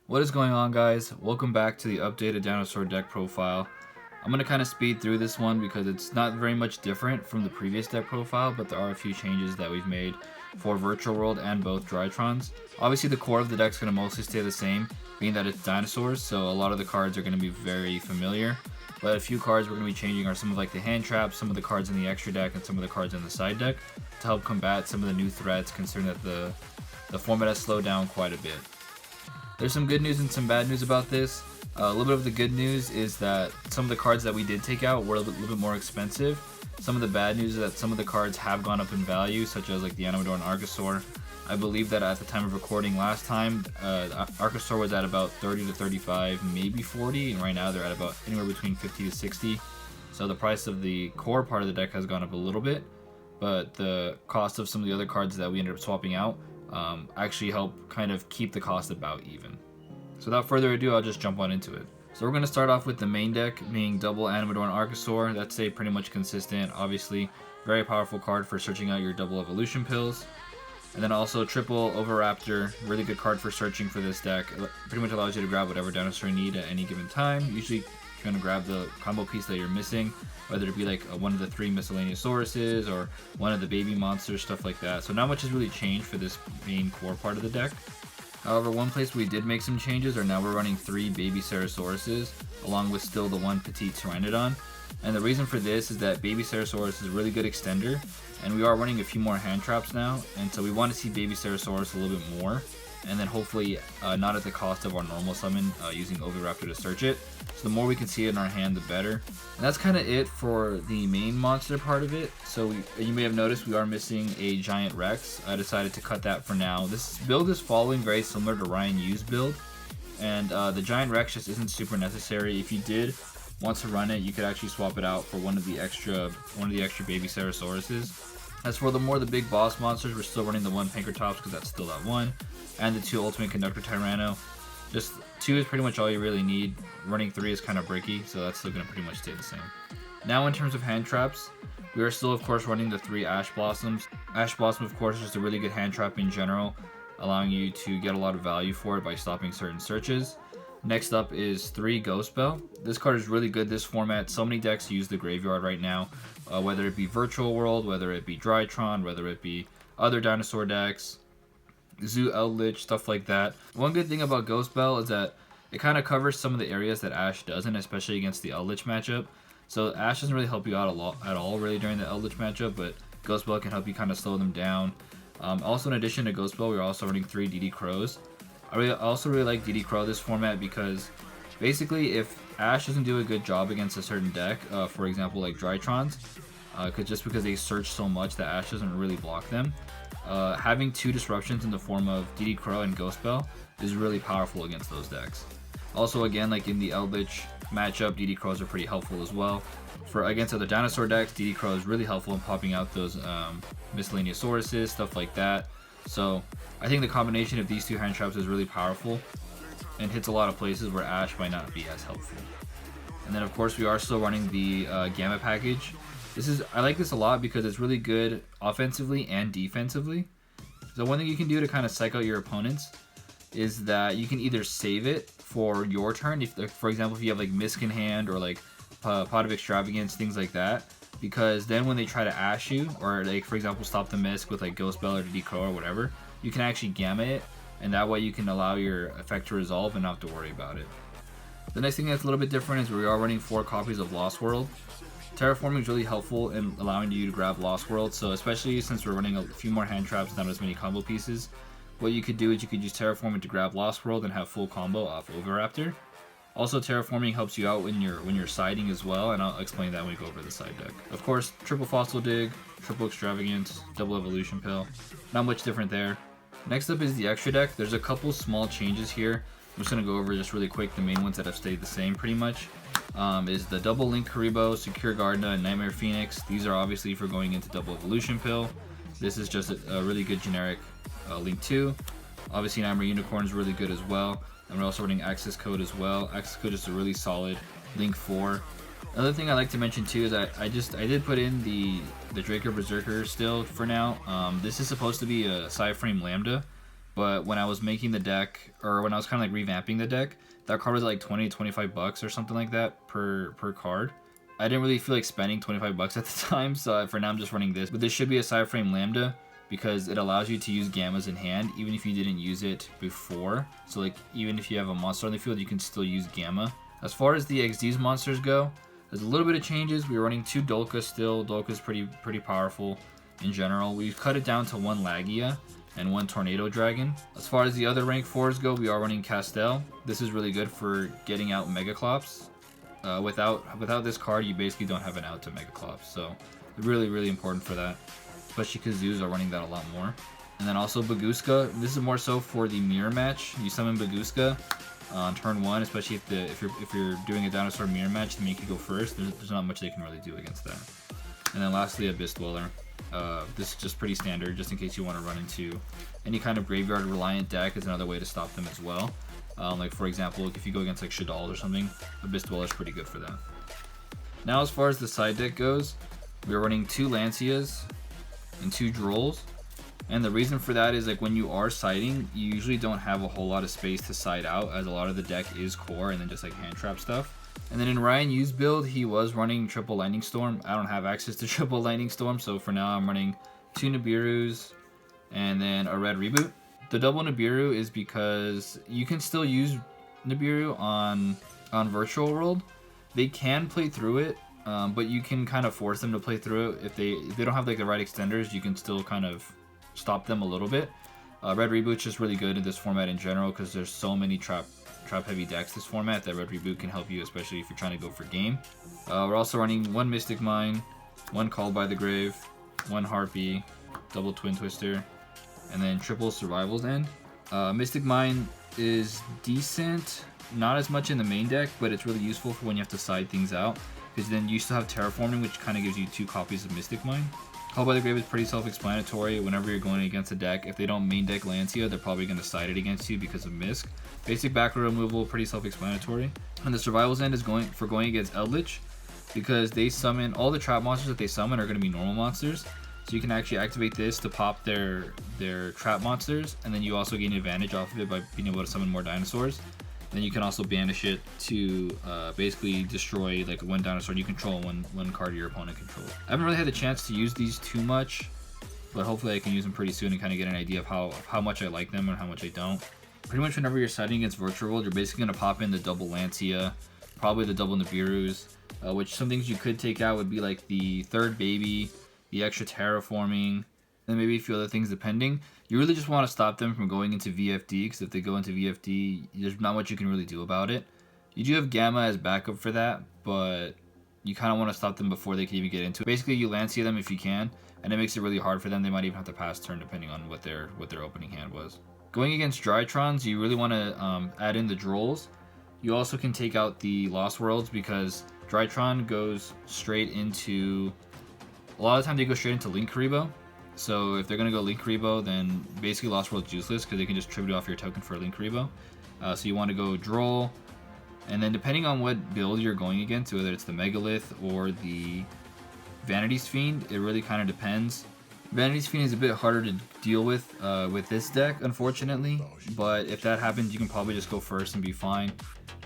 What is going on, guys? Welcome back to the updated Dinosaur deck profile. I'm going to kind of speed through this one because it's not very much different from the previous deck profile, but there are a few changes that we've made for Virtual World and both Drytrons. Obviously the core of the deck is going to mostly stay the same, being that it's Dinosaurs, so a lot of the cards are going to be very familiar. But a few cards we're going to be changing are some of like the hand traps, some of the cards in the extra deck, and some of the cards in the side deck to help combat some of the new threats, considering that the format has slowed down quite a bit. There's some good news and some bad news about this. A little bit of the good news is that some of the cards that we did take out were a little bit more expensive. Some of the bad news is that some of the cards have gone up in value, such as like the Dinosaur and Archosaur. I believe that at the time of recording last time, Archosaur was at about 30 to 35, maybe 40, and right now they're at about anywhere between 50 to 60. So the price of the core part of the deck has gone up a little bit, but the cost of some of the other cards that we ended up swapping out actually help kind of keep the cost about even. So without further ado, I'll just jump on into it. So we're going to start off with the main deck being double Animador and Archosaur. That's stayed pretty much consistent. Obviously, very powerful card for searching out your double evolution pills. And then also triple Oviraptor, really good card for searching for this deck. It pretty much allows you to grab whatever dinosaur you need at any given time. Usually you're going to grab the combo piece that you're missing, whether it be like one of the 3 miscellaneous Sauruses or one of the baby monsters, stuff like that. So not much has really changed for this main core part of the deck. However, one place we did make some changes are now we're running 3 baby Cerasauruses along with still the 1 petite Pteranodon. And the reason for this is that baby Ceratosaurus is a really good extender, and we are running a few more hand traps now, and so we want to see baby Ceratosaurus a little bit more, and then hopefully not at the cost of our normal summon using Oviraptor to search it. So the more we can see it in our hand, the better. And that's kind of it for the main monster part of it. So you may have noticed we are missing a Giant Rex. I decided to cut that for now. This build is following very similar to Ryan Yu's build, and the Giant Rex just isn't super necessary. If you did want to run it, you could actually swap it out for one of the extra baby Cerasauruses. As for the big boss monsters, we're still running the 1 Pankratops because that's still that 1, and the 2 Ultimate Conductor Tyranno. Just 2 is pretty much all you really need. Running 3 is kind of bricky, so that's still going to pretty much stay the same. Now in terms of hand traps, we are still of course running the 3 Ash Blossoms. Ash Blossom of course is just a really good hand trap in general, allowing you to get a lot of value for it by stopping certain searches. Next up is 3 Ghost Bell. This card is really good this format. So many decks use the graveyard right now, whether it be Virtual World, whether it be Drytron, whether it be other dinosaur decks, Zoo Eldritch, stuff like that. One good thing about Ghost Bell is that it kind of covers some of the areas that Ash doesn't, especially against the Eldritch matchup. So Ash doesn't really help you out a lot at all really during the Eldritch matchup, but Ghost Bell can help you kind of slow them down. Also in addition to Ghost Bell, we're also running 3 DD Crows. I also really like DD Crow this format because basically if Ash doesn't do a good job against a certain deck, for example like Drytrons, just because they search so much that Ash doesn't really block them, having 2 disruptions in the form of DD Crow and Ghost Bell is really powerful against those decks. Also again, like in the Eldritch matchup, DD Crows are pretty helpful as well. For against other dinosaur decks, DD Crow is really helpful in popping out those miscellaneous Sauruses, stuff like that. So I think the combination of these 2 hand traps is really powerful and hits a lot of places where Ash might not be as helpful. And then of course we are still running the Gamma package. I like this a lot because it's really good offensively and defensively. So one thing you can do to kind of psych out your opponents is that you can either save it for your turn, if for example if you have like Misk in hand or like Pot of Extravagance, things like that, because then when they try to Ash you, or like for example stop the Misk with like Ghost Bell or DD Crow or whatever, you can actually Gamma it, and that way you can allow your effect to resolve and not have to worry about it. The next thing that's a little bit different is we are running 4 copies of Lost World. Terraforming is really helpful in allowing you to grab Lost World, so especially since we're running a few more hand traps, not as many combo pieces, what you could do is you could use Terraforming to grab Lost World and have full combo off Oviraptor. Also, Terraforming helps you out when you're siding as well, and I'll explain that when we go over the side deck. Of course, triple Fossil Dig, triple Extravagance, double Evolution Pill. Not much different there. Next up is the extra deck. There's a couple small changes here. I'm just going to go over just really quick the main ones that have stayed the same pretty much. Is the double Link Karibo, Secure Gardna, and Nightmare Phoenix. These are obviously for going into double Evolution Pill. This is just a really good generic Link 2. Obviously Nightmare Unicorn is really good as well. And we're also running Access Code as well. Access Code is a really solid Link 4. Another thing I like to mention too is that I did put in the Draco Berserker still for now. This is supposed to be a Psyframe Lambda, But when I was making the deck, or when I was kind of like revamping the deck, that card was like 20 to 25 bucks or something like that per card. I didn't really feel like spending 25 bucks at the time, so for now I'm just running this. But this should be a side frame Lambda because it allows you to use gammas in hand even if you didn't use it before. So like even if you have a monster on the field, you can still use gamma. As far as the XD's monsters go, there's a little bit of changes. We're running 2 Dolka still. Dolka's pretty powerful in general. We've cut it down to 1 Lagia and 1 Tornado Dragon. As far as the other rank 4s go, we are running Castel. This is really good for getting out Megaclops. Without this card, you basically don't have an out to Megaclops, so really important for that. Especially because zoos are running that a lot more. And then also Baguska. This is more so for the mirror match. You summon Baguska on turn 1, especially if you're doing a Dinosaur mirror match to make you go first. There's not much they can really do against that. And then lastly, Abyss Dweller. This is just pretty standard, just in case you want to run into any kind of graveyard reliant deck. Is another way to stop them as well. Like for example, if you go against like Shaddoll or something, Abyss Dweller is pretty good for that. Now as far as the side deck goes, we're running 2 Lancias and 2 Drolls. And the reason for that is like when you are siding, you usually don't have a whole lot of space to side out, as a lot of the deck is core and then just like hand trap stuff. And then in Ryan Yu's build, he was running triple Lightning Storm. I don't have access to triple Lightning Storm, so for now I'm running 2 Nibirus and then a red reboot. The double Nibiru is because you can still use Nibiru on Virtual World. They can play through it, but you can kind of force them to play through it. If they don't have like the right extenders, you can still kind of stop them a little bit. Red Reboot's just really good in this format in general because there's so many trap heavy decks this format that Red Reboot can help you, especially if you're trying to go for game. We're also running 1 Mystic Mine, 1 Called by the Grave, 1 Harpy, double Twin Twister, and then triple Survival's End. Mystic Mine is decent, not as much in the main deck, but it's really useful for when you have to side things out, because then you still have Terraforming, which kind of gives you 2 copies of Mystic Mine. Call by the Grave is pretty self-explanatory. Whenever you're going against a deck, if they don't main deck Lancia, they're probably going to side it against you because of Misk. Basic back row removal, pretty self-explanatory. And the Survival's End is going against Eldritch, because they summon, all the trap monsters that they summon are going to be normal monsters. So you can actually activate this to pop their trap monsters, and then you also gain advantage off of it by being able to summon more dinosaurs. Then you can also banish it to basically destroy like 1 dinosaur you control, one card your opponent controls. I haven't really had the chance to use these too much, but hopefully I can use them pretty soon and kind of get an idea of how much I like them and how much I don't. Pretty much whenever you're siding against Virtual World, you're basically going to pop in the double Lancia, probably the double Nibirus, which some things you could take out would be like the 3rd baby, the extra terraforming, and maybe a few other things depending. You really just want to stop them from going into VFD, because if they go into VFD, there's not much you can really do about it. You do have Gamma as backup for that, but you kind of want to stop them before they can even get into it. Basically, you Lancia them if you can, and it makes it really hard for them. They might even have to pass turn depending on what their opening hand was. Going against Drytrons, you really want to add in the Drolls. You also can take out the Lost Worlds, because Drytron goes straight into... A lot of the time they go straight into Link Karibo. So if they're going to go Link Karibo, then basically Lost World's useless because they can just tribute off your token for a Link Karibo. So you want to go Droll, and then depending on what build you're going against, whether it's the Megalith or the Vanity's Fiend, it really kind of depends. Vanity's Fiend is a bit harder to deal with this deck, unfortunately, but if that happens, you can probably just go first and be fine.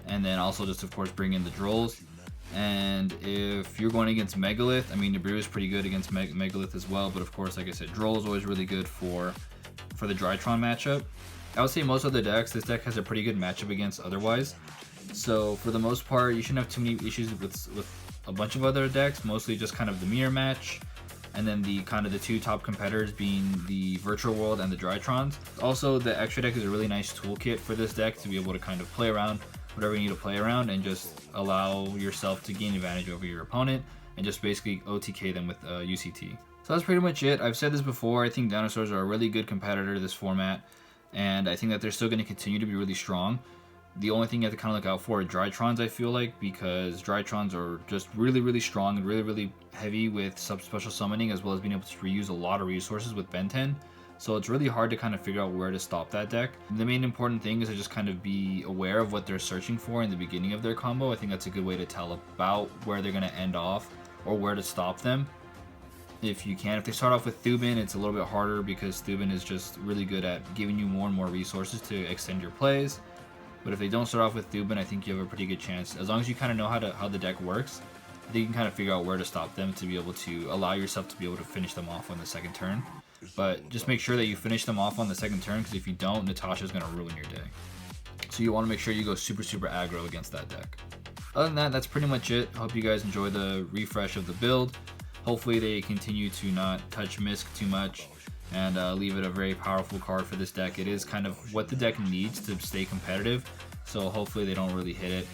And then also just, of course, bring in the Drolls. And if you're going against Megalith, I mean, Nibiru is pretty good against Megalith as well, but of course, like I said, Droll is always really good for the Drytron matchup. I would say most of the decks, this deck has a pretty good matchup against otherwise. So for the most part, you shouldn't have too many issues with a bunch of other decks, mostly just kind of the mirror match, and then the kind of the 2 top competitors being the Virtual World and the Drytrons. Also, the extra deck is a really nice toolkit for this deck to be able to kind of play around whatever you need to play around and just allow yourself to gain advantage over your opponent and just basically OTK them with UCT. So that's pretty much it. I've said this before, I think Dinosaurs are a really good competitor to this format, and I think that they're still going to continue to be really strong. The only thing you have to kind of look out for are Drytrons, I feel like, because Drytrons are just really strong and really heavy with special summoning, as well as being able to reuse a lot of resources with Ben 10. So it's really hard to kind of figure out where to stop that deck. The main important thing is to just kind of be aware of what they're searching for in the beginning of their combo. I think that's a good way to tell about where they're going to end off or where to stop them. if you can. If they start off with Thuban, it's a little bit harder because Thuban is just really good at giving you more and more resources to extend your plays. But if they don't start off with Thuban, I think you have a pretty good chance. As long as you kind of know how the deck works, I think you can kind of figure out where to stop them to be able to allow yourself to be able to finish them off on the second turn. But just make sure that you finish them off on the second turn, because if you don't, Natasha's going to ruin your day. So you want to make sure you go super aggro against that deck. Other than that, that's pretty much it. Hope you guys enjoy the refresh of the build. Hopefully they continue to not touch Misk too much and leave it a very powerful card for this deck. It is kind of what the deck needs to stay competitive, so hopefully they don't really hit it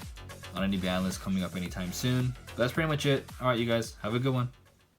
on any ban list coming up anytime soon. But that's pretty much it. Alright, you guys, have a good one.